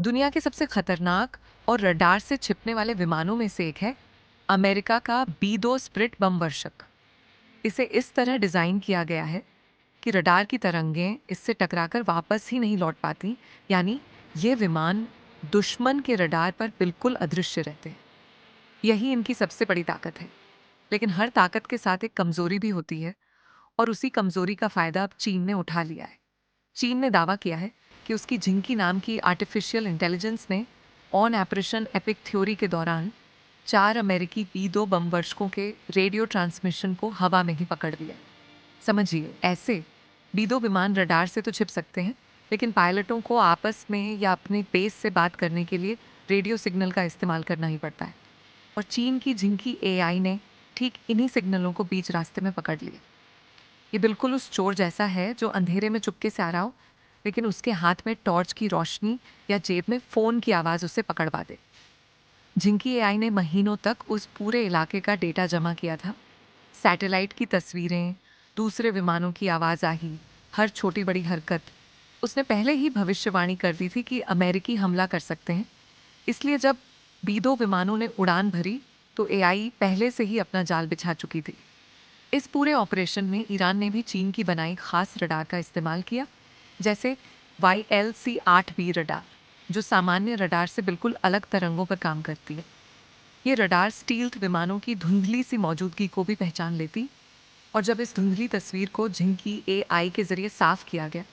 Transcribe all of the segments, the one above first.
दुनिया के सबसे खतरनाक और रडार से छिपने वाले विमानों में से एक है अमेरिका का बी-2 स्प्रिट बम वर्षक। इसे इस तरह डिजाइन किया गया है कि रडार की तरंगें इससे टकराकर वापस ही नहीं लौट पाती। यानी ये विमान दुश्मन के रडार पर बिल्कुल अदृश्य रहते हैं। यही इनकी सबसे बड़ी ताकत है। लेकिन हर ताकत के साथ एक कमजोरी भी होती है, और उसी कमजोरी का फायदा अब चीन ने उठा लिया है। चीन ने दावा किया है कि उसकी झिंकी नाम की आर्टिफिशियल इंटेलिजेंस ने ऑन ऑपरेशन एपिक थ्योरी के दौरान 4 अमेरिकी बी-2 बम वर्षकों के रेडियो ट्रांसमिशन को हवा में ही पकड़ लिया। समझिए, ऐसे बी-2 विमान रडार से तो छिप सकते हैं, लेकिन पायलटों को आपस में या अपने बेस से बात करने के लिए रेडियो सिग्नल का इस्तेमाल करना ही पड़ता है। और चीन की झिंकी एआई ने ठीक इन्हीं सिग्नलों को बीच रास्ते में पकड़ लिया। ये बिल्कुल उस चोर जैसा है जो अंधेरे में चुपके से आ रहा हो, लेकिन उसके हाथ में टॉर्च की रोशनी या जेब में फोन की आवाज उसे पकड़वा दे। झिंकी एआई ने महीनों तक उस पूरे इलाके का डेटा जमा किया था। सैटेलाइट की तस्वीरें, दूसरे विमानों की आवाजाही, हर छोटी बड़ी हरकत। उसने पहले ही भविष्यवाणी कर दी थी कि अमेरिकी हमला कर सकते हैं। इसलिए जब बी-2 विमानों ने उड़ान भरी तो एआई पहले से ही अपना जाल बिछा चुकी थी। इस पूरे ऑपरेशन में ईरान ने भी चीन की बनाई खास रडार का इस्तेमाल किया, जैसे YLC-8B रडार, जो सामान्य रडार से बिल्कुल अलग तरंगों पर काम करती है। ये रडार स्टील्थ विमानों की धुंधली सी मौजूदगी को भी पहचान लेती, और जब इस धुंधली तस्वीर को झिंकी एआई के जरिए साफ किया गया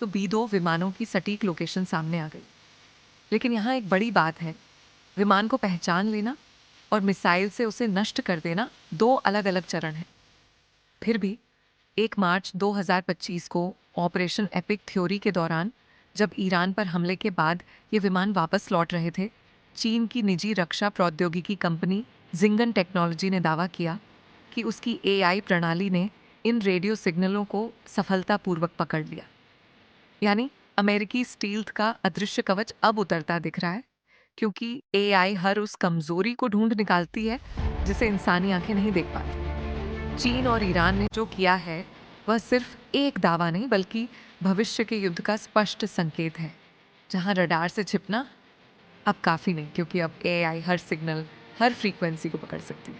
तो बी-2 विमानों की सटीक लोकेशन सामने आ गई। लेकिन यहाँ एक बड़ी बात है, विमान को पहचान लेना और मिसाइल से उसे नष्ट कर देना दो अलग अलग चरण हैं। फिर भी 1 मार्च 2025 को ऑपरेशन एपिक थ्योरी के दौरान, जब ईरान पर हमले के बाद ये विमान वापस लौट रहे थे, चीन की निजी रक्षा प्रौद्योगिकी कंपनी जिंगन टेक्नोलॉजी ने दावा किया कि उसकी एआई प्रणाली ने इन रेडियो सिग्नलों को सफलतापूर्वक पकड़ लिया। यानी अमेरिकी स्टील्थ का अदृश्य कवच अब उतरता दिख रहा है, क्योंकि एआई हर उस कमजोरी को ढूंढ निकालती है जिसे इंसानी आंखें नहीं देख पाती। चीन और ईरान ने जो किया है वह सिर्फ एक दावा नहीं, बल्कि भविष्य के युद्ध का स्पष्ट संकेत है, जहां रडार से छिपना अब काफी नहीं, क्योंकि अब एआई हर सिग्नल, हर फ्रीक्वेंसी को पकड़ सकती है।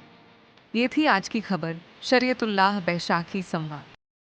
ये थी आज की खबर। शरीयतुल्लाह बैशाखी संवाद।